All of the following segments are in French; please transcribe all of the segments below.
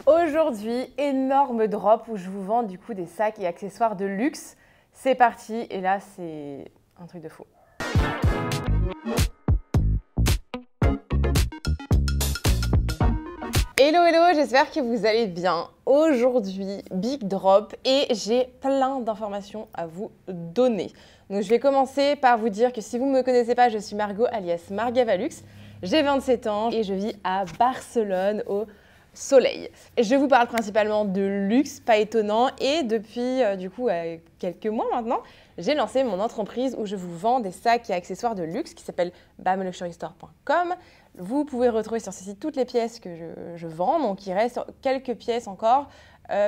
Aujourd'hui, énorme drop où je vous vends du coup des sacs et accessoires de luxe. C'est parti et là c'est un truc de fou. Hello hello, j'espère que vous allez bien. Aujourd'hui, big drop et j'ai plein d'informations à vous donner. Donc je vais commencer par vous dire que si vous ne me connaissez pas, je suis Margot alias Margavalux. J'ai 27 ans et je vis à Barcelone au soleil. Je vous parle principalement de luxe, pas étonnant, et depuis quelques mois maintenant, j'ai lancé mon entreprise où je vous vends des sacs et accessoires de luxe qui s'appelle bamluxurystore.com. Vous pouvez retrouver sur ce site toutes les pièces que je vends, donc il reste quelques pièces encore,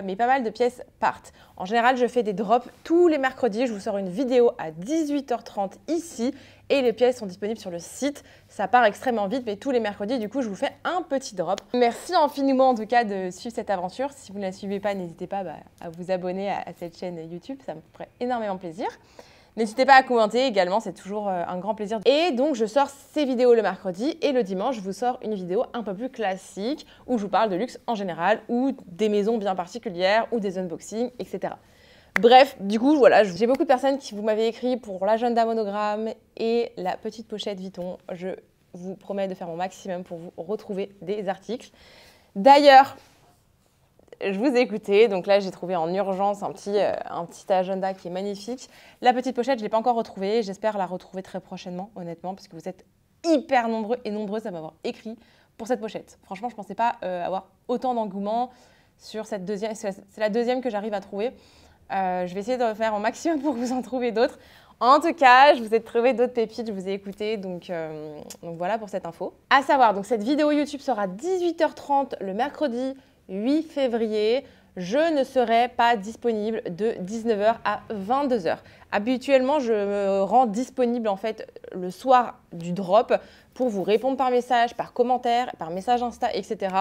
mais pas mal de pièces partent. En général, je fais des drops tous les mercredis, je vous sors une vidéo à 18h30 ici, et les pièces sont disponibles sur le site. Ça part extrêmement vite, mais tous les mercredis, du coup, je vous fais un petit drop. Merci infiniment en tout cas de suivre cette aventure. Si vous ne la suivez pas, n'hésitez pas à vous abonner à cette chaîne YouTube, ça me ferait énormément plaisir. N'hésitez pas à commenter également, c'est toujours un grand plaisir. Et donc, je sors ces vidéos le mercredi et le dimanche, je vous sors une vidéo un peu plus classique où je vous parle de luxe en général ou des maisons bien particulières ou des unboxings, etc. Bref, du coup, voilà, j'ai beaucoup de personnes qui vous m'avez écrit pour l'agenda monogramme et la petite pochette Vuitton. Je vous promets de faire mon maximum pour vous retrouver des articles. D'ailleurs, je vous ai écouté, donc là j'ai trouvé en urgence un petit agenda qui est magnifique. La petite pochette, je ne l'ai pas encore retrouvée, j'espère la retrouver très prochainement, honnêtement, parce que vous êtes hyper nombreux et nombreuses à m'avoir écrit pour cette pochette. Franchement, je ne pensais pas avoir autant d'engouement sur cette deuxième, c'est la deuxième que j'arrive à trouver. Je vais essayer de faire au maximum pour vous en trouver d'autres. En tout cas, je vous ai trouvé d'autres pépites, je vous ai écouté, donc voilà pour cette info. À savoir, donc cette vidéo YouTube sera à 18h30 le mercredi 8 février. Je ne serai pas disponible de 19h à 22h. Habituellement, je me rends disponible en fait le soir du drop pour vous répondre par message, par commentaire, par message Insta, etc.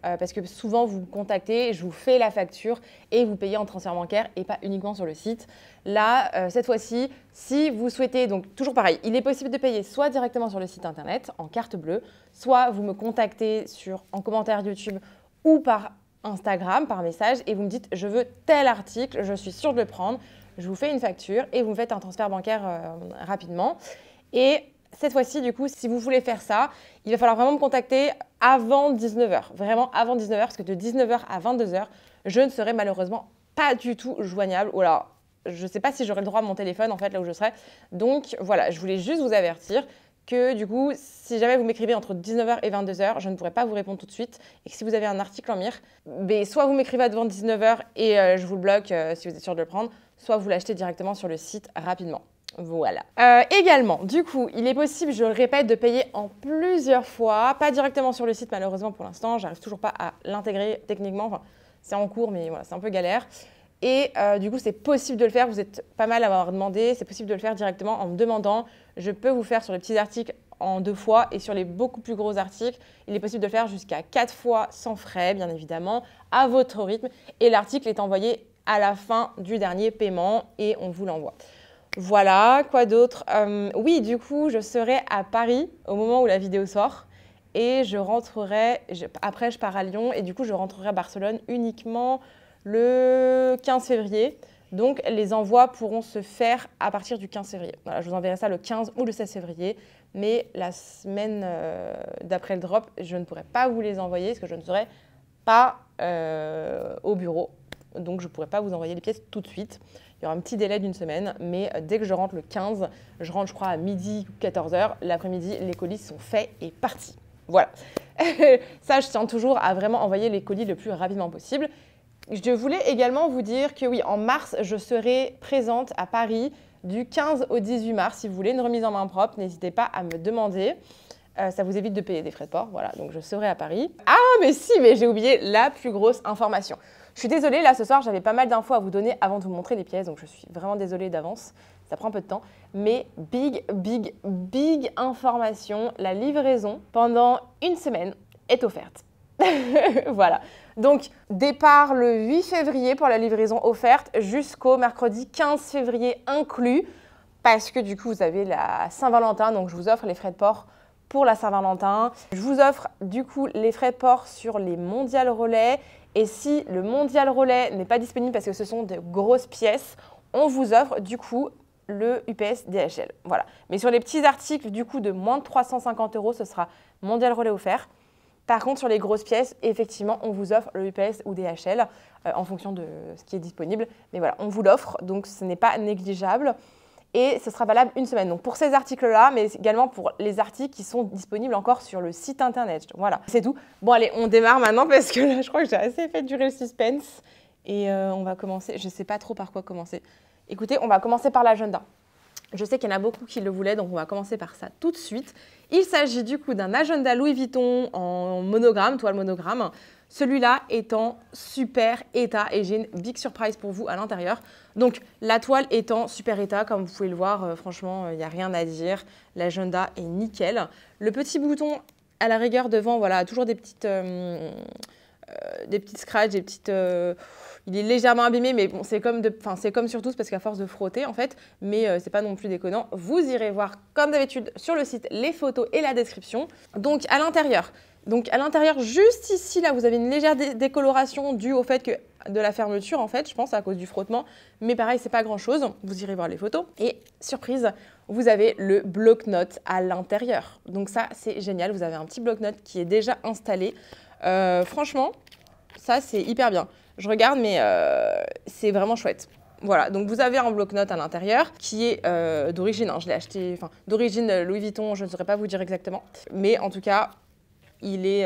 Parce que souvent vous me contactez, je vous fais la facture et vous payez en transfert bancaire et pas uniquement sur le site. Là, cette fois-ci, si vous souhaitez, donc toujours pareil, il est possible de payer soit directement sur le site internet en carte bleue, soit vous me contactez en commentaire YouTube ou par Instagram, par message, et vous me dites « je veux tel article, je suis sûre de le prendre ». Je vous fais une facture et vous me faites un transfert bancaire rapidement. Et cette fois-ci, du coup, si vous voulez faire ça, il va falloir vraiment me contacter avant 19h. Vraiment avant 19h, parce que de 19h à 22h, je ne serai malheureusement pas du tout joignable. Ou alors, je ne sais pas si j'aurai le droit à mon téléphone, en fait, là où je serai. Donc, voilà, je voulais juste vous avertir que du coup, si jamais vous m'écrivez entre 19h et 22h, je ne pourrai pas vous répondre tout de suite. Et que si vous avez un article en mire, soit vous m'écrivez avant 19h et je vous le bloque si vous êtes sûr de le prendre, soit vous l'achetez directement sur le site rapidement. Voilà. Également, du coup, il est possible, je le répète, de payer en plusieurs fois, pas directement sur le site malheureusement pour l'instant, j'arrive toujours pas à l'intégrer techniquement, enfin, c'est en cours mais voilà, c'est un peu galère. Et du coup, c'est possible de le faire, vous êtes pas mal à m'avoir demandé, c'est possible de le faire directement en me demandant. Je peux vous faire sur les petits articles en 2 fois et sur les beaucoup plus gros articles, il est possible de le faire jusqu'à 4 fois sans frais, bien évidemment, à votre rythme. Et l'article est envoyé à la fin du dernier paiement et on vous l'envoie. Voilà, quoi d'autre? Oui, du coup, je serai à Paris au moment où la vidéo sort et je rentrerai, après je pars à Lyon et du coup, je rentrerai à Barcelone uniquement le 15 février. Donc, les envois pourront se faire à partir du 15 février. Voilà, je vous enverrai ça le 15 ou le 16 février. Mais la semaine d'après le drop, je ne pourrai pas vous les envoyer parce que je ne serai pas au bureau. Donc, je ne pourrai pas vous envoyer les pièces tout de suite. Il y aura un petit délai d'une semaine. Mais dès que je rentre le 15, je rentre, je crois, à midi ou 14h. L'après-midi, les colis sont faits et partis. Voilà. Ça, je tiens toujours à vraiment envoyer les colis le plus rapidement possible. Je voulais également vous dire que oui, en mars, je serai présente à Paris du 15 au 18 mars. Si vous voulez une remise en main propre, n'hésitez pas à me demander. Ça vous évite de payer des frais de port. Voilà, donc je serai à Paris. Ah, mais si, mais j'ai oublié la plus grosse information. Je suis désolée, là, ce soir, j'avais pas mal d'infos à vous donner avant de vous montrer les pièces. Donc, je suis vraiment désolée d'avance. Ça prend un peu de temps. Mais big information. La livraison, pendant une semaine, est offerte. Voilà. Donc, départ le 8 février pour la livraison offerte jusqu'au mercredi 15 février inclus parce que du coup, vous avez la Saint-Valentin, donc je vous offre les frais de port pour la Saint-Valentin. Je vous offre du coup les frais de port sur les mondiales relais Et si le Mondial Relais n'est pas disponible parce que ce sont de grosses pièces, on vous offre du coup le UPS DHL. Voilà. Mais sur les petits articles du coup de moins de 350 €, ce sera Mondial Relais offert. Par contre, sur les grosses pièces, effectivement, on vous offre le UPS ou DHL en fonction de ce qui est disponible. Mais voilà, on vous l'offre, donc ce n'est pas négligeable. Et ce sera valable une semaine. Donc pour ces articles-là, mais également pour les articles qui sont disponibles encore sur le site internet. Voilà, c'est tout. Bon, allez, on démarre maintenant parce que là, je crois que j'ai assez fait durer le suspense. Et on va commencer. Je ne sais pas trop par quoi commencer. Écoutez, on va commencer par l'agenda. Je sais qu'il y en a beaucoup qui le voulaient, donc on va commencer par ça tout de suite. Il s'agit du coup d'un agenda Louis Vuitton en monogramme, toile monogramme. Celui-là est en super état et j'ai une big surprise pour vous à l'intérieur. Donc la toile est en super état, comme vous pouvez le voir, franchement, il n'y a rien à dire. L'agenda est nickel. Le petit bouton à la rigueur devant, voilà, toujours des petites scratchs, des petites... il est légèrement abîmé, mais bon, c'est comme sur tous parce qu'à force de frotter en fait, mais c'est pas non plus déconnant. Vous irez voir comme d'habitude sur le site les photos et la description. Donc à l'intérieur, juste ici là, vous avez une légère décoloration due au fait que de la fermeture en fait, je pense à cause du frottement, mais pareil c'est pas grand chose. Vous irez voir les photos et surprise, vous avez le bloc-notes à l'intérieur. Donc ça c'est génial, vous avez un petit bloc-notes qui est déjà installé. Franchement, ça c'est hyper bien. Je regarde, mais c'est vraiment chouette. Voilà, donc vous avez un bloc-notes à l'intérieur qui est d'origine, hein, je l'ai acheté, d'origine Louis Vuitton, je ne saurais pas vous dire exactement. Mais en tout cas, je l'ai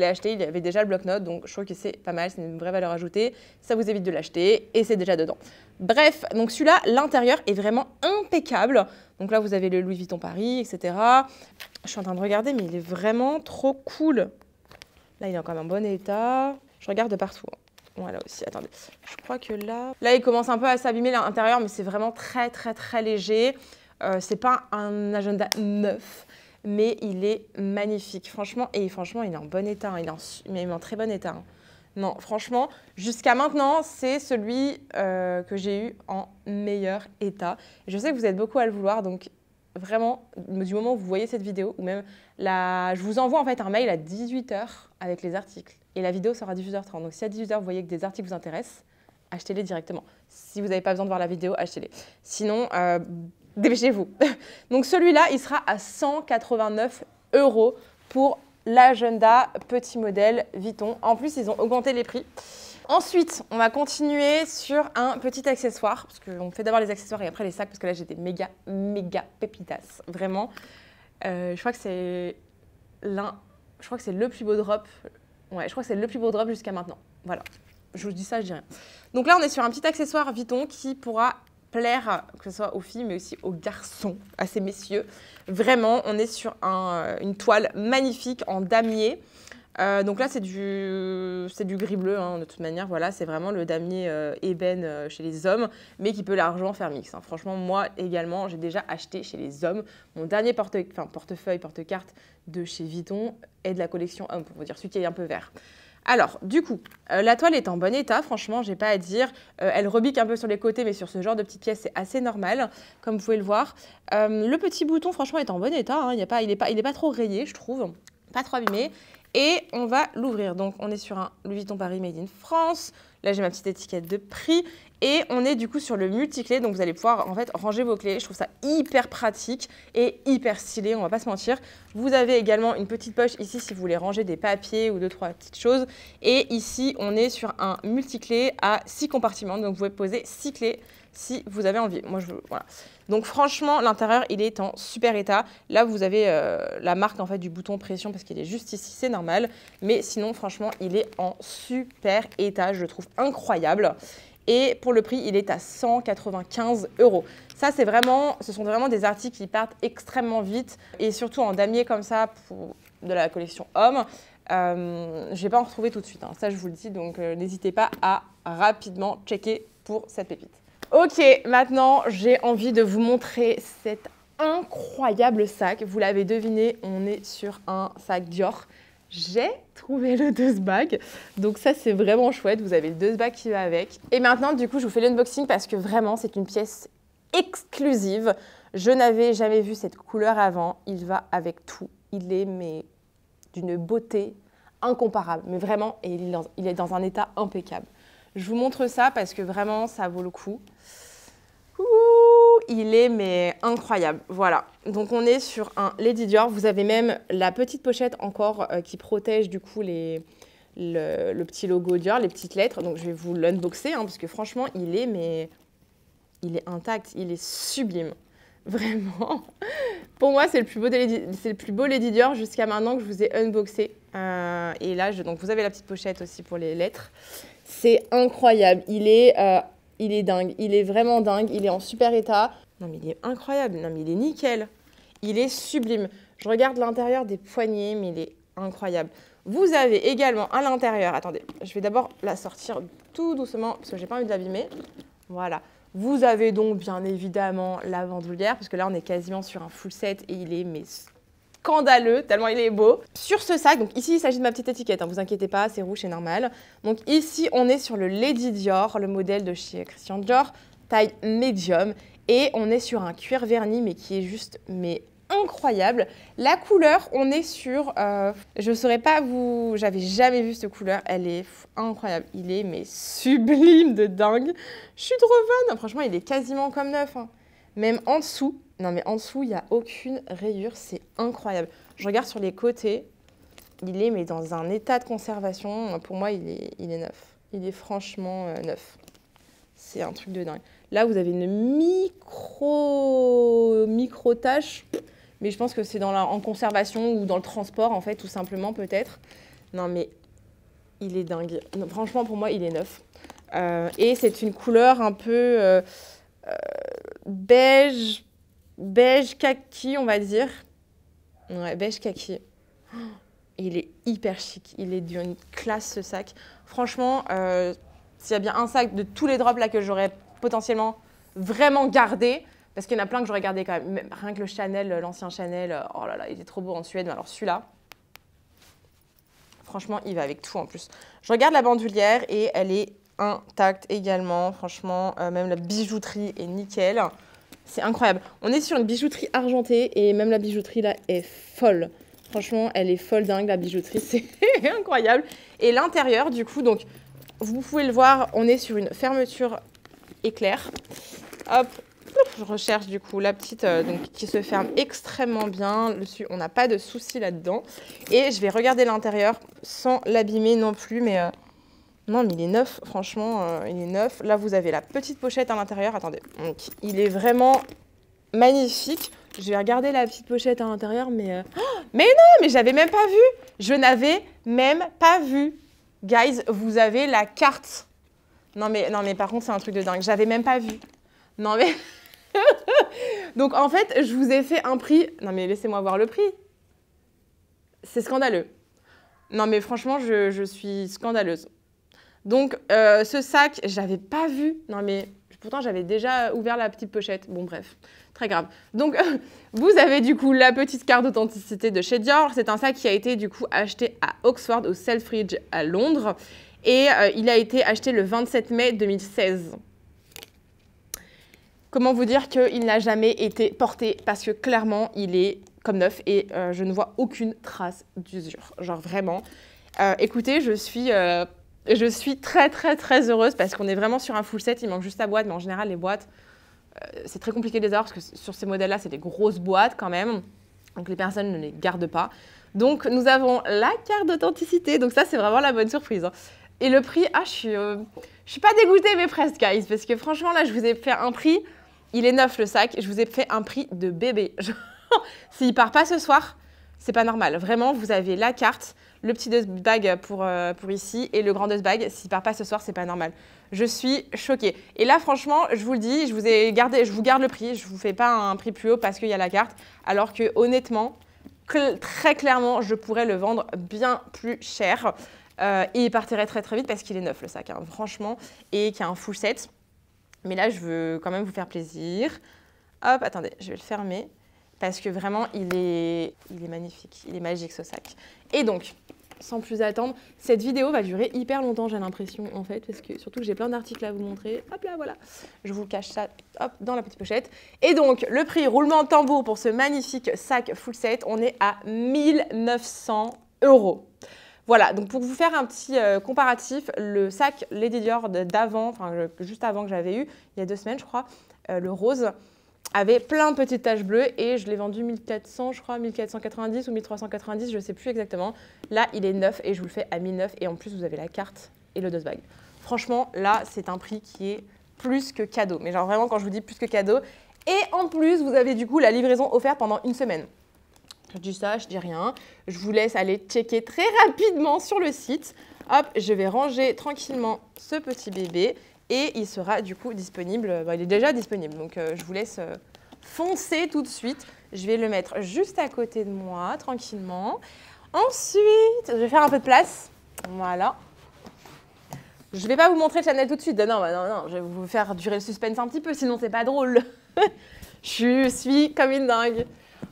acheté, il y avait déjà le bloc-notes, donc je trouve que c'est pas mal, c'est une vraie valeur ajoutée. Ça vous évite de l'acheter et c'est déjà dedans. Bref, donc celui-là, l'intérieur est vraiment impeccable. Donc là, vous avez le Louis Vuitton Paris, etc. Je suis en train de regarder, mais il est vraiment trop cool. Là, il est encore en bon état. Je regarde de partout. Voilà aussi, attendez. Je crois que là, il commence un peu à s'abîmer à l'intérieur, mais c'est vraiment très, très, très léger. C'est pas un agenda neuf, mais il est magnifique. Franchement, il est en bon état. Hein. Il est en très bon état. Hein. Non, franchement, jusqu'à maintenant, c'est celui que j'ai eu en meilleur état. Et je sais que vous êtes beaucoup à le vouloir, donc vraiment, du moment où vous voyez cette vidéo, ou même je vous envoie en fait un mail à 18 h avec les articles. Et la vidéo sera à 18 h 30. Donc si à 18 h vous voyez que des articles vous intéressent, achetez-les directement. Si vous n'avez pas besoin de voir la vidéo, achetez-les. Sinon, dépêchez-vous. Donc celui-là, il sera à 189 € pour l'agenda petit modèle Vuitton. En plus, ils ont augmenté les prix. Ensuite, on va continuer sur un petit accessoire, parce qu'on fait d'abord les accessoires et après les sacs, parce que là, j'ai des méga pépitas. Vraiment, je crois que c'est le plus beau drop. Ouais, je crois que c'est le plus beau drop jusqu'à maintenant. Voilà, je vous dis ça, je dis rien. Donc là, on est sur un petit accessoire Vuitton qui pourra plaire, que ce soit aux filles, mais aussi aux garçons, à ces messieurs. Vraiment, on est sur une toile magnifique en damier. Donc là, c'est du gris bleu, hein, de toute manière. Voilà, c'est vraiment le damier ébène chez les hommes, mais qui peut largement faire mix. Hein. Franchement, moi également, j'ai déjà acheté chez les hommes. Mon dernier portefeuille, porte-carte de chez Vuitton est de la collection homme, pour vous dire, celui qui est un peu vert. Alors, du coup, la toile est en bon état, franchement, j'ai pas à dire. Elle rebique un peu sur les côtés, mais sur ce genre de petites pièces, c'est assez normal, comme vous pouvez le voir. Le petit bouton, franchement, est en bon état. Hein. Il est pas trop rayé, je trouve. Pas trop abîmé. Et on va l'ouvrir. Donc, on est sur un Louis Vuitton Paris Made in France. Là, j'ai ma petite étiquette de prix. Et on est du coup sur le multiclé. Donc, vous allez pouvoir en fait ranger vos clés. Je trouve ça hyper pratique et hyper stylé. On va pas se mentir. Vous avez également une petite poche ici si vous voulez ranger des papiers ou 2-3 petites choses. Et ici, on est sur un multiclé à 6 compartiments. Donc, vous pouvez poser 6 clés si vous avez envie. Moi, voilà. Donc franchement, l'intérieur, il est en super état. Là, vous avez la marque en fait du bouton pression parce qu'il est juste ici, c'est normal. Mais sinon, franchement, il est en super état. Je le trouve incroyable. Et pour le prix, il est à 195 €. Ça, ce sont vraiment des articles qui partent extrêmement vite. Et surtout en damier comme ça, de la collection homme. Je ne vais pas en retrouver tout de suite. Hein. Ça, je vous le dis. Donc, n'hésitez pas à rapidement checker pour cette pépite. Ok, maintenant, j'ai envie de vous montrer cet incroyable sac. Vous l'avez deviné, on est sur un sac Dior. J'ai trouvé le Deuce Bag. Donc ça, c'est vraiment chouette. Vous avez le Deuce Bag qui va avec. Et maintenant, du coup, je vous fais l'unboxing parce que vraiment, c'est une pièce exclusive. Je n'avais jamais vu cette couleur avant. Il va avec tout. Il est mais d'une beauté incomparable. Mais vraiment, et il est dans un état impeccable. Je vous montre ça parce que vraiment, ça vaut le coup. Ouh, il est mais incroyable. Voilà. Donc, on est sur un Lady Dior. Vous avez même la petite pochette encore qui protège du coup le petit logo Dior, les petites lettres. Donc, je vais vous l'unboxer parce que franchement, il est intact. Il est sublime. Vraiment. Pour moi, c'est le plus beau Lady Dior jusqu'à maintenant que je vous ai unboxé. Et là, donc vous avez la petite pochette aussi pour les lettres. C'est incroyable. Il est dingue. Il est vraiment dingue. Il est en super état. Non, mais il est incroyable. Non, mais il est nickel. Il est sublime. Je regarde l'intérieur des poignets, mais il est incroyable. Vous avez également à l'intérieur... Attendez, je vais d'abord la sortir tout doucement parce que j'ai pas envie de l'abîmer. Voilà. Vous avez donc bien évidemment la bandoulière, parce que là on est quasiment sur un full set et il est mais scandaleux, tellement il est beau. Sur ce sac, donc ici il s'agit de ma petite étiquette, vous inquiétez pas, c'est rouge, c'est normal. Donc ici on est sur le Lady Dior, le modèle de chez Christian Dior, taille médium, et on est sur un cuir verni mais qui est juste incroyable. La couleur, on est sur... je ne saurais pas vous... J'avais jamais vu cette couleur. Elle est incroyable. Il est mais sublime de dingue. Je suis trop fan. Franchement, il est quasiment comme neuf. Même en dessous. Non, mais en dessous, il n'y a aucune rayure. C'est incroyable. Je regarde sur les côtés. Il est mais dans un état de conservation. Pour moi, il est neuf. Il est franchement neuf. C'est un truc de dingue. Là, vous avez une micro tache. Mais je pense que c'est en conservation ou dans le transport, en fait, tout simplement, peut-être. Non, mais il est dingue. Non, franchement, pour moi, il est neuf. Et c'est une couleur un peu beige kaki, on va dire. Ouais, beige kaki. Il est hyper chic. Il est d'une classe, ce sac. Franchement, s'il y a bien un sac de tous les drops là que j'aurais potentiellement vraiment gardé, parce qu'il y en a plein que j'aurais gardé quand même. Rien que le Chanel, l'ancien Chanel, oh là là, il était trop beau en Suède. Mais alors celui-là, franchement, il va avec tout en plus. Je regarde la bandoulière et elle est intacte également. Franchement, même la bijouterie est nickel. C'est incroyable. On est sur une bijouterie argentée et même la bijouterie là est folle. Franchement, elle est folle dingue, la bijouterie. C'est incroyable. Et l'intérieur, du coup, donc, vous pouvez le voir, on est sur une fermeture éclair. Hop. Je recherche du coup la petite donc, qui se ferme extrêmement bien. On n'a pas de souci là-dedans. Et je vais regarder l'intérieur sans l'abîmer non plus. Mais non, mais il est neuf. Franchement, il est neuf. Là, vous avez la petite pochette à l'intérieur. Attendez. Donc, il est vraiment magnifique. Je vais regarder la petite pochette à l'intérieur. Mais mais non, mais j'avais même pas vu. Je n'avais même pas vu. Guys, vous avez la carte. Non, mais par contre, c'est un truc de dingue. J'avais même pas vu. Non, mais... Donc, en fait, je vous ai fait un prix... Non, mais laissez-moi voir le prix. C'est scandaleux. Non, mais franchement, je suis scandaleuse. Donc, ce sac, j'avais pas vu. Non, mais pourtant, j'avais déjà ouvert la petite pochette. Bon, bref, très grave. Donc, vous avez du coup la petite carte d'authenticité de chez Dior. C'est un sac qui a été du coup acheté à Oxford, au Selfridge à Londres. Et il a été acheté le 27 mai 2016. Comment vous dire qu'il n'a jamais été porté parce que clairement, il est comme neuf et je ne vois aucune trace d'usure. Genre vraiment. Écoutez, je suis très, très, très heureuse parce qu'on est vraiment sur un full set. Il manque juste la boîte, mais en général, les boîtes, c'est très compliqué de les avoir parce que sur ces modèles-là, c'est des grosses boîtes quand même. Donc, les personnes ne les gardent pas. Donc, nous avons la carte d'authenticité. Donc, ça, c'est vraiment la bonne surprise. Et le prix, je suis pas dégoûtée, mais presque, guys. Parce que franchement, là, je vous ai fait un prix... Il est neuf le sac, je vous ai fait un prix de bébé. S'il part pas ce soir, c'est pas normal. Vraiment, vous avez la carte, le petit dust bag pour ici et le grand dust bag. S'il part pas ce soir, c'est pas normal. Je suis choquée. Et là, franchement, je vous le dis, je vous garde le prix. Je vous fais pas un prix plus haut parce qu'il y a la carte. Alors que honnêtement, très clairement, je pourrais le vendre bien plus cher. Et il partirait très très vite parce qu'il est neuf le sac, franchement, et qu'il y a un full set. Mais là, je veux quand même vous faire plaisir. Hop, attendez, je vais le fermer parce que vraiment, il est magnifique. Il est magique, ce sac. Et donc, sans plus attendre, cette vidéo va durer hyper longtemps, j'ai l'impression, en fait, parce que surtout que j'ai plein d'articles à vous montrer. Hop là, voilà. Je vous cache ça, hop, dans la petite pochette. Et donc, le prix roulement de tambour pour ce magnifique sac full set, on est à 1 900 €. Voilà, donc pour vous faire un petit comparatif, le sac Lady Dior d'avant, enfin juste avant que j'avais eu, il y a 2 semaines je crois, le rose, avait plein de petites taches bleues et je l'ai vendu 1400, je crois, 1490 ou 1390, je ne sais plus exactement. Là, il est neuf et je vous le fais à 1009 et en plus, vous avez la carte et le dust bag. Franchement, là, c'est un prix qui est plus que cadeau. Mais genre vraiment, quand je vous dis plus que cadeau. Et en plus, vous avez du coup la livraison offerte pendant 1 semaine. Je dis ça, je dis rien. Je vous laisse aller checker très rapidement sur le site. Hop, je vais ranger tranquillement ce petit bébé. Et il sera du coup disponible, il est déjà disponible, donc je vous laisse foncer tout de suite. Je vais le mettre juste à côté de moi, tranquillement. Ensuite, je vais faire un peu de place, voilà. Je ne vais pas vous montrer Chanel tout de suite, non, je vais vous faire durer le suspense un petit peu, sinon c'est pas drôle. Je suis comme une dingue.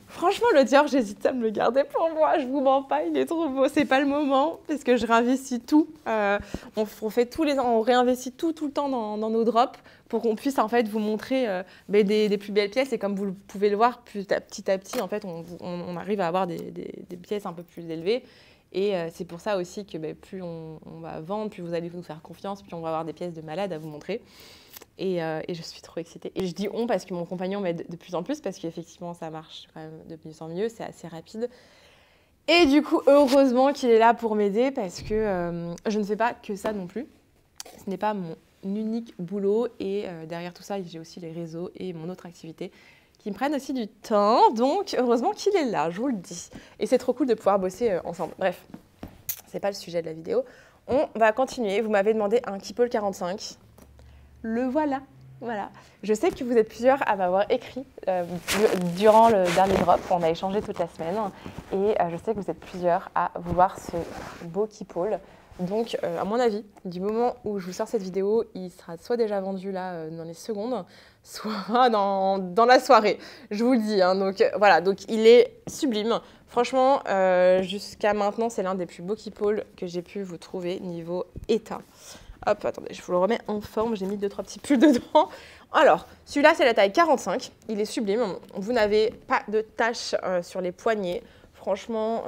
Franchement, le Dior, j'hésite à me le garder pour moi. Je vous mens pas, il est trop beau. C'est pas le moment parce que je réinvestis tout. On fait tous les ans, on réinvestit tout le temps dans nos drops pour qu'on puisse en fait vous montrer des plus belles pièces. Et comme vous pouvez le voir, petit à petit, en fait, on arrive à avoir des pièces un peu plus élevées. Et c'est pour ça aussi que plus on va vendre, plus vous allez nous faire confiance, plus on va avoir des pièces de malade à vous montrer. Et je suis trop excitée. Et je dis on parce que mon compagnon m'aide de plus en plus parce qu'effectivement, ça marche quand même de mieux en mieux, c'est assez rapide. Et du coup, heureusement qu'il est là pour m'aider parce que je ne fais pas que ça non plus. Ce n'est pas mon unique boulot et derrière tout ça, j'ai aussi les réseaux et mon autre activité qui me prennent aussi du temps. Donc, heureusement qu'il est là, je vous le dis. Et c'est trop cool de pouvoir bosser ensemble. Bref, c'est pas le sujet de la vidéo. On va continuer. Vous m'avez demandé un Keepall 45. Le voilà. Je sais que vous êtes plusieurs à m'avoir écrit durant le dernier drop. On a échangé toute la semaine. Et je sais que vous êtes plusieurs à vouloir ce beau Keepall. Donc, à mon avis, du moment où je vous sors cette vidéo, il sera soit déjà vendu là dans les secondes, soit dans la soirée. Je vous le dis. Hein. Donc, voilà. Donc, il est sublime. Franchement, jusqu'à maintenant, c'est l'un des plus beaux Keepall que j'ai pu vous trouver niveau état. Hop, attendez, je vous le remets en forme. J'ai mis 2-3 petits pulls dedans. Alors, celui-là, c'est la taille 45. Il est sublime. Vous n'avez pas de taches sur les poignets. Franchement,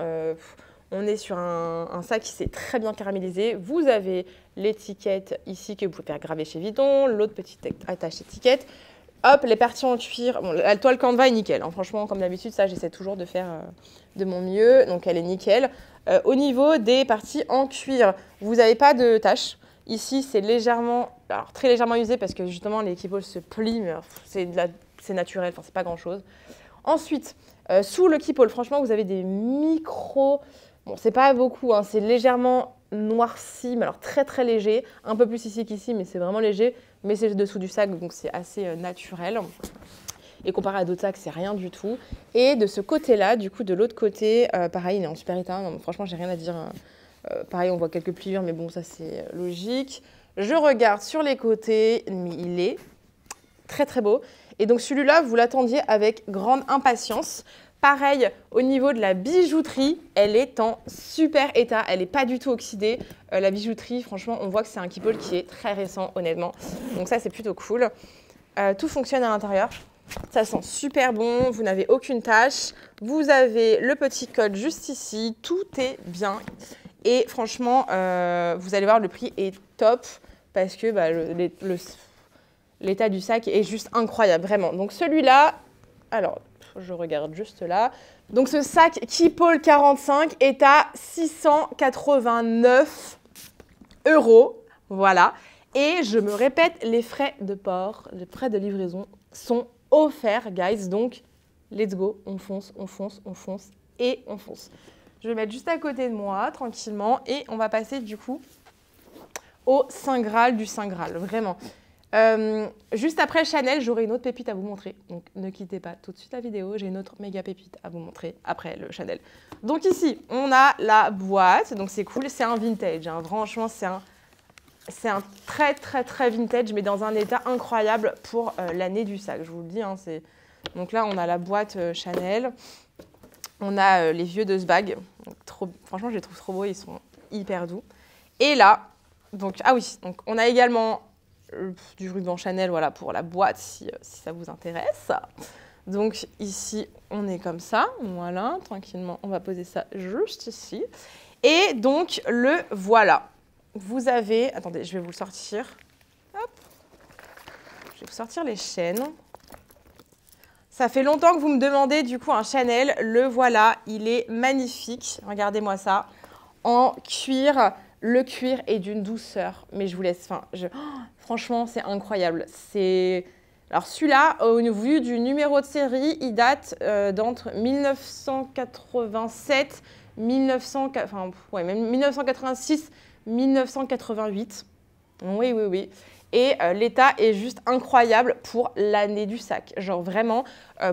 on est sur un sac qui s'est très bien caramélisé. Vous avez l'étiquette ici que vous pouvez faire graver chez Vuitton. L'autre petite attache étiquette. Hop, les parties en cuir. Bon, la toile Canva est nickel. Hein. Franchement, comme d'habitude, ça, j'essaie toujours de faire de mon mieux. Donc, elle est nickel. Au niveau des parties en cuir, vous n'avez pas de taches. Ici, c'est légèrement, alors très légèrement usé parce que justement, les Keepall se plient, mais c'est naturel, enfin, c'est pas grand-chose. Ensuite, sous le Keepall, franchement, vous avez des micros, bon, c'est pas beaucoup, hein, c'est légèrement noirci, mais alors très très léger, un peu plus ici qu'ici, mais c'est vraiment léger, mais c'est dessous du sac, donc c'est assez naturel. Et comparé à d'autres sacs, c'est rien du tout. Et de ce côté-là, du coup, de l'autre côté, pareil, il est en super état, non, franchement, j'ai rien à dire. Pareil, on voit quelques pliures, mais bon, ça c'est logique. Je regarde sur les côtés, mais il est très très beau. Et donc celui-là, vous l'attendiez avec grande impatience. Pareil, au niveau de la bijouterie, elle est en super état. Elle n'est pas du tout oxydée. La bijouterie, franchement, on voit que c'est un Keepall qui est très récent, honnêtement. Donc ça, c'est plutôt cool. Tout fonctionne à l'intérieur. Ça sent super bon, vous n'avez aucune tache. Vous avez le petit code juste ici. Tout est bien. Et franchement, vous allez voir, le prix est top parce que l'état du sac est juste incroyable, vraiment. Donc celui-là, alors, je regarde juste là. Donc ce sac Keepall 45 est à 689 €. Voilà. Et je me répète, les frais de port, les frais de livraison sont offerts, guys. Donc, let's go, on fonce et on fonce. Je vais mettre juste à côté de moi, tranquillement, et on va passer du coup au Saint Graal du Saint Graal, vraiment. Juste après Chanel, j'aurai une autre pépite à vous montrer. Donc ne quittez pas tout de suite la vidéo, j'ai une autre méga pépite à vous montrer après le Chanel. Donc ici, on a la boîte, donc c'est cool, c'est un vintage. Hein. Franchement, c'est un très très très vintage, mais dans un état incroyable pour l'année du sac, je vous le dis. Hein, donc là, on a la boîte Chanel. On a les vieux dust bags. Franchement, je les trouve trop beaux, ils sont hyper doux. Et là, donc, ah oui, donc on a également du ruban Chanel, voilà, pour la boîte, si ça vous intéresse. Donc ici, on est comme ça, voilà, tranquillement, on va poser ça juste ici. Et donc, le voilà. Vous avez... Attendez, je vais vous le sortir. Hop. Je vais vous sortir les chaînes. Ça fait longtemps que vous me demandez du coup un Chanel. Le voilà, il est magnifique. Regardez-moi ça. En cuir. Le cuir est d'une douceur. Mais je vous laisse... franchement, c'est incroyable. Alors celui-là, au vu du numéro de série, il date d'entre 1987, même 1986, 1988. Oui, oui, oui. Et l'état est juste incroyable pour l'année du sac. Genre vraiment,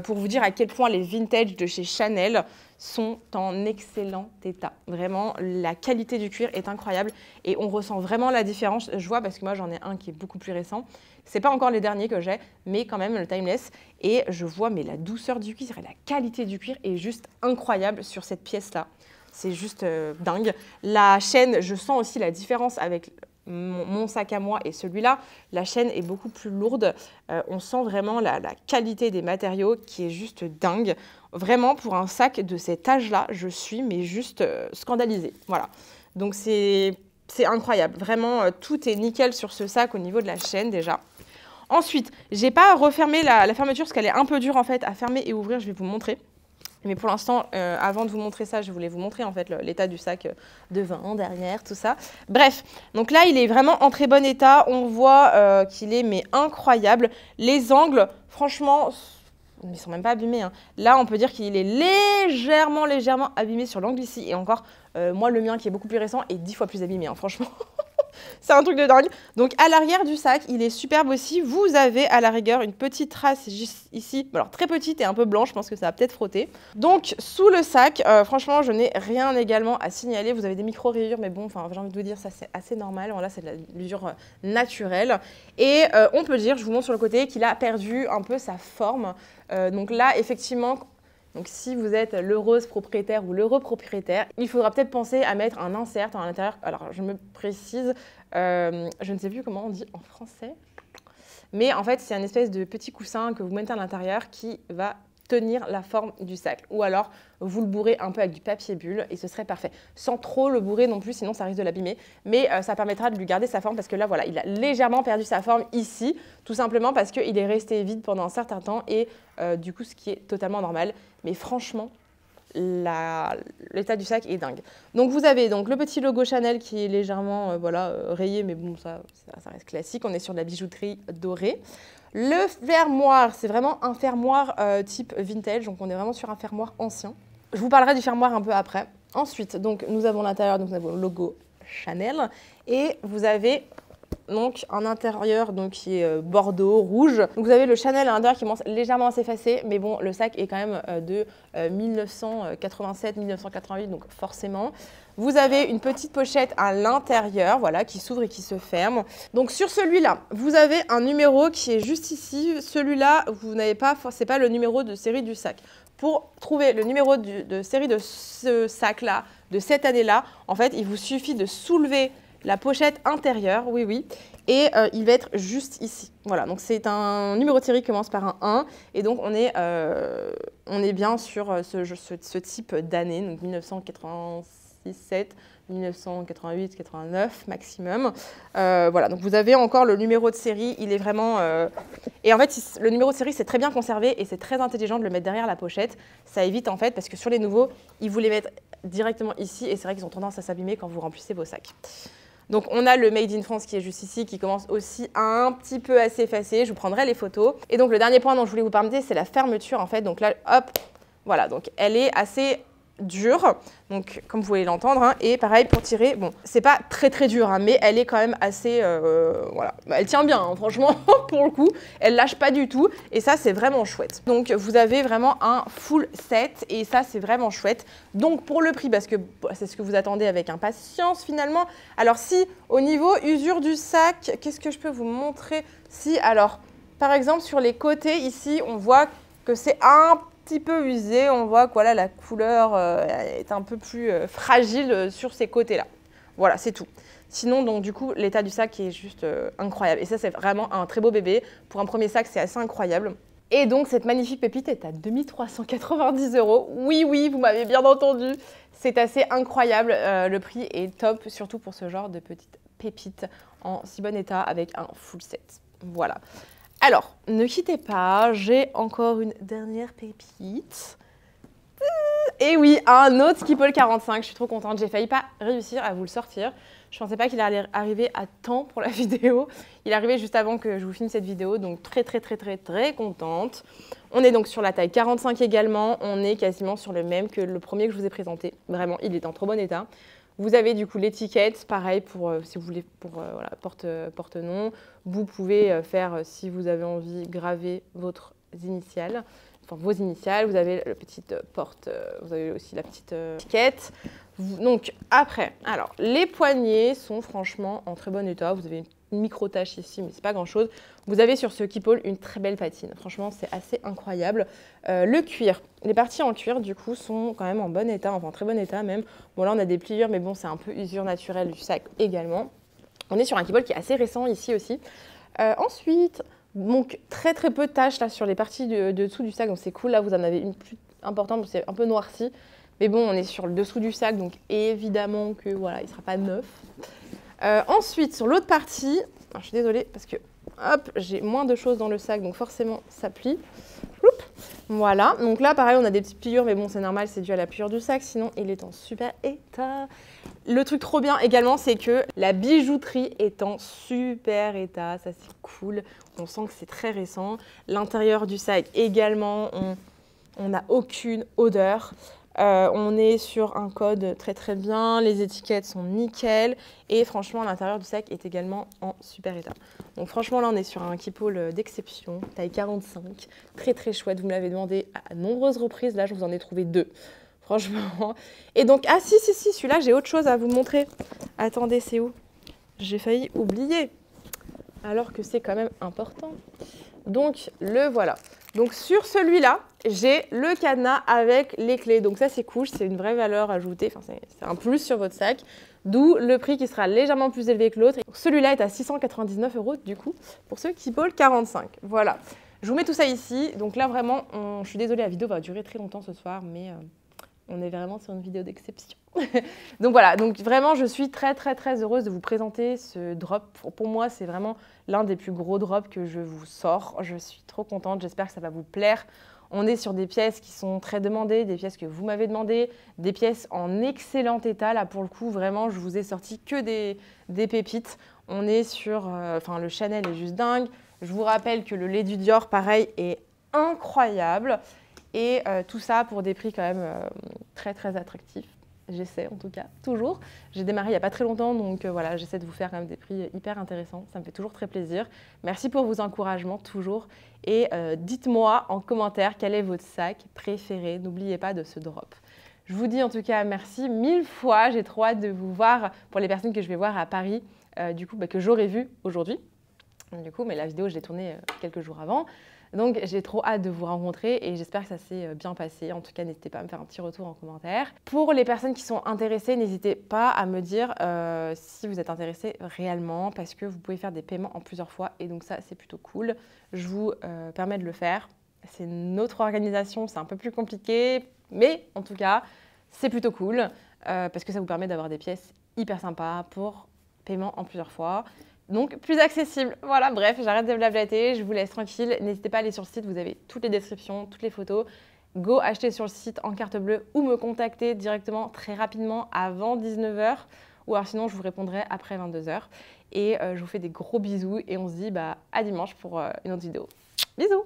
pour vous dire à quel point les vintage de chez Chanel sont en excellent état. Vraiment, la qualité du cuir est incroyable et on ressent vraiment la différence. Je vois parce que moi, j'en ai un qui est beaucoup plus récent. C'est pas encore les derniers que j'ai, mais quand même le Timeless. Et je vois, mais la douceur du cuir et la qualité du cuir est juste incroyable sur cette pièce-là. C'est juste dingue. La chaîne, je sens aussi la différence avec mon sac à moi et celui-là. La chaîne est beaucoup plus lourde. On sent vraiment la qualité des matériaux qui est juste dingue. Vraiment, pour un sac de cet âge-là, je suis mais juste scandalisée. Voilà. Donc c'est incroyable. Vraiment, tout est nickel sur ce sac au niveau de la chaîne déjà. Ensuite, j'ai pas refermé la fermeture parce qu'elle est un peu dure en fait à fermer et ouvrir. Je vais vous montrer. Mais pour l'instant, avant de vous montrer ça, je voulais vous montrer en fait l'état du sac devant, derrière, tout ça. Bref, donc là, il est vraiment en très bon état. On voit qu'il est mais incroyable. Les angles, franchement, ils ne sont même pas abîmés. Hein. Là, on peut dire qu'il est légèrement abîmé sur l'angle ici. Et encore, moi, le mien qui est beaucoup plus récent est 10 fois plus abîmé, hein, franchement. C'est un truc de dingue. Donc, à l'arrière du sac, il est superbe aussi. Vous avez à la rigueur une petite trace juste ici. Alors, très petite et un peu blanche. Je pense que ça va peut-être frotter. Donc, sous le sac, franchement, je n'ai rien également à signaler. Vous avez des micro-rayures, mais bon, j'ai envie de vous dire, ça, c'est assez normal. Voilà, c'est de l'usure naturelle. Et on peut dire, je vous montre sur le côté, qu'il a perdu un peu sa forme. Donc là, effectivement... Donc, si vous êtes l'heureuse propriétaire ou l'heureux propriétaire, il faudra peut-être penser à mettre un insert à l'intérieur. Alors, je me précise, je ne sais plus comment on dit en français, mais en fait, c'est un espèce de petit coussin que vous mettez à l'intérieur qui va tenir la forme du sac. Ou alors, vous le bourrez un peu avec du papier bulle et ce serait parfait. Sans trop le bourrer non plus, sinon ça risque de l'abîmer. Mais ça permettra de lui garder sa forme parce que là, voilà, il a légèrement perdu sa forme ici, tout simplement parce qu'il est resté vide pendant un certain temps et du coup, ce qui est totalement normal. Mais franchement, l'état du sac est dingue. Donc, vous avez donc le petit logo Chanel qui est légèrement rayé, mais bon, ça reste classique. On est sur de la bijouterie dorée. Le fermoir, c'est vraiment un fermoir type vintage, donc on est vraiment sur un fermoir ancien. Je vous parlerai du fermoir un peu après. Ensuite, donc, nous avons l'intérieur, donc nous avons le logo Chanel, et vous avez donc un intérieur donc, qui est bordeaux, rouge. Donc vous avez le Chanel à l'intérieur qui commence légèrement à s'effacer, mais bon, le sac est quand même de 1987-1988, donc forcément. Vous avez une petite pochette à l'intérieur, voilà, qui s'ouvre et qui se ferme. Donc sur celui-là, vous avez un numéro qui est juste ici. Celui-là, vous n'avez pas, c'est pas le numéro de série du sac. Pour trouver le numéro de série de ce sac-là, de cette année-là, en fait, il vous suffit de soulever la pochette intérieure, oui, oui, et il va être juste ici. Voilà, donc c'est un numéro de série qui commence par un 1, et donc on est bien sur ce type d'année, donc 1987, 1988, 89 maximum. Voilà, donc vous avez encore le numéro de série, il est vraiment... Et en fait, le numéro de série, c'est très bien conservé et c'est très intelligent de le mettre derrière la pochette. Ça évite en fait, parce que sur les nouveaux, ils vous les mettent directement ici, et c'est vrai qu'ils ont tendance à s'abîmer quand vous remplissez vos sacs. Donc, on a le Made in France qui est juste ici, qui commence aussi un petit peu à s'effacer. Je vous prendrai les photos. Et donc, le dernier point dont je voulais vous parler, c'est la fermeture, en fait. Donc là, hop, voilà. Donc, elle est assez dure, donc comme vous pouvez l'entendre. Hein. Et pareil, pour tirer, bon, c'est pas très, très dur, hein, mais elle est quand même assez... voilà. Bah, elle tient bien, hein, franchement, pour le coup. Elle lâche pas du tout. Et ça, c'est vraiment chouette. Donc, vous avez vraiment un full set. Et ça, c'est vraiment chouette. Donc, pour le prix, parce que c'est ce que vous attendez avec impatience, finalement. Alors, si, au niveau usure du sac, qu'est-ce que je peux vous montrer? Si, alors, par exemple, sur les côtés, ici, on voit que c'est un petit peu usé. On voit que voilà, la couleur est un peu plus fragile sur ces côtés-là. Voilà, c'est tout. Sinon, donc, du coup, l'état du sac est juste incroyable. Et ça, c'est vraiment un très beau bébé. Pour un premier sac, c'est assez incroyable. Et donc, cette magnifique pépite est à 2390 €. Oui, oui, vous m'avez bien entendu. C'est assez incroyable. Le prix est top, surtout pour ce genre de petite pépite en si bon état avec un full set. Voilà. Alors, ne quittez pas, j'ai encore une dernière pépite. Et oui, un autre Skipole 45, je suis trop contente. J'ai failli pas réussir à vous le sortir. Je pensais pas qu'il allait arriver à temps pour la vidéo. Il est arrivé juste avant que je vous filme cette vidéo, donc très contente. On est donc sur la taille 45 également. On est quasiment sur le même que le premier que je vous ai présenté. Vraiment, il est en trop bon état. Vous avez du coup l'étiquette, pareil pour si vous voulez pour voilà, porte-nom. Vous pouvez faire, si vous avez envie, graver votre initiale. Enfin, vos initiales, vous avez la petite porte, vous avez aussi la petite étiquette. Donc après, alors les poignets sont franchement en très bon état. Vous avez une micro-tache ici, mais c'est pas grand-chose. Vous avez sur ce Keepall une très belle patine. Franchement, c'est assez incroyable. Le cuir, les parties en cuir du coup sont quand même en bon état, enfin en très bon état même. Bon là on a des pliures, mais bon c'est un peu usure naturelle du sac également. On est sur un Keepall qui est assez récent ici aussi. Ensuite, donc très peu de taches là sur les parties de dessous du sac, donc c'est cool. Là vous en avez une plus importante, c'est un peu noirci. Mais bon, on est sur le dessous du sac, donc évidemment que voilà, il ne sera pas neuf. Ensuite, sur l'autre partie, alors, je suis désolée parce que hop, j'ai moins de choses dans le sac, donc forcément ça plie. Oups, voilà, donc là pareil, on a des petites pliures, mais bon, c'est normal, c'est dû à la pliure du sac, sinon il est en super état. Le truc trop bien également, c'est que la bijouterie est en super état, ça c'est cool. On sent que c'est très récent. L'intérieur du sac également, on n'a aucune odeur. On est sur un code très bien, les étiquettes sont nickel et franchement l'intérieur du sac est également en super état. Donc franchement là on est sur un Keepall d'exception, taille 45, très chouette, vous me l'avez demandé à nombreuses reprises, là je vous en ai trouvé 2, franchement. Et donc, ah si, celui-là j'ai autre chose à vous montrer. Attendez, c'est où? J'ai failli oublier, alors que c'est quand même important. Donc le voilà. Donc sur celui-là, j'ai le cadenas avec les clés. Donc ça c'est cool, c'est une vraie valeur ajoutée, enfin, c'est un plus sur votre sac. D'où le prix qui sera légèrement plus élevé que l'autre. Celui-là est à 699 € du coup, pour ce Keepall 45. Voilà. Je vous mets tout ça ici. Donc là vraiment, je suis désolée, la vidéo va durer très longtemps ce soir, mais on est vraiment sur une vidéo d'exception. Donc voilà, donc vraiment je suis très heureuse de vous présenter ce drop. Pour moi c'est vraiment l'un des plus gros drops que je vous sors. Je suis trop contente, j'espère que ça va vous plaire. On est sur des pièces qui sont très demandées, des pièces que vous m'avez demandées, des pièces en excellent état. Là pour le coup vraiment je vous ai sorti que des pépites. On est sur, enfin le Chanel est juste dingue. Je vous rappelle que le lait du Dior pareil est incroyable. Et tout ça pour des prix quand même très attractifs. J'essaie en tout cas, toujours. J'ai démarré il n'y a pas très longtemps, donc voilà, j'essaie de vous faire quand même des prix hyper intéressants. Ça me fait toujours très plaisir. Merci pour vos encouragements, toujours. Et dites-moi en commentaire quel est votre sac préféré. N'oubliez pas de ce drop. Je vous dis en tout cas merci 1000 fois. J'ai trop hâte de vous voir pour les personnes que je vais voir à Paris, du coup, que j'aurai vu aujourd'hui. Du coup, mais la vidéo, je l'ai tournée quelques jours avant. Donc, j'ai trop hâte de vous rencontrer et j'espère que ça s'est bien passé. En tout cas, n'hésitez pas à me faire un petit retour en commentaire. Pour les personnes qui sont intéressées, n'hésitez pas à me dire si vous êtes intéressé réellement parce que vous pouvez faire des paiements en plusieurs fois et donc ça, c'est plutôt cool. Je vous permets de le faire. C'est notre organisation, c'est un peu plus compliqué, mais en tout cas, c'est plutôt cool parce que ça vous permet d'avoir des pièces hyper sympas pour paiement en plusieurs fois. Donc, plus accessible. Voilà, bref, j'arrête de blablater, je vous laisse tranquille. N'hésitez pas à aller sur le site, vous avez toutes les descriptions, toutes les photos. Go acheter sur le site en carte bleue ou me contacter directement très rapidement avant 19 h. Ou alors sinon, je vous répondrai après 22 h. Et je vous fais des gros bisous et on se dit à dimanche pour une autre vidéo. Bisous!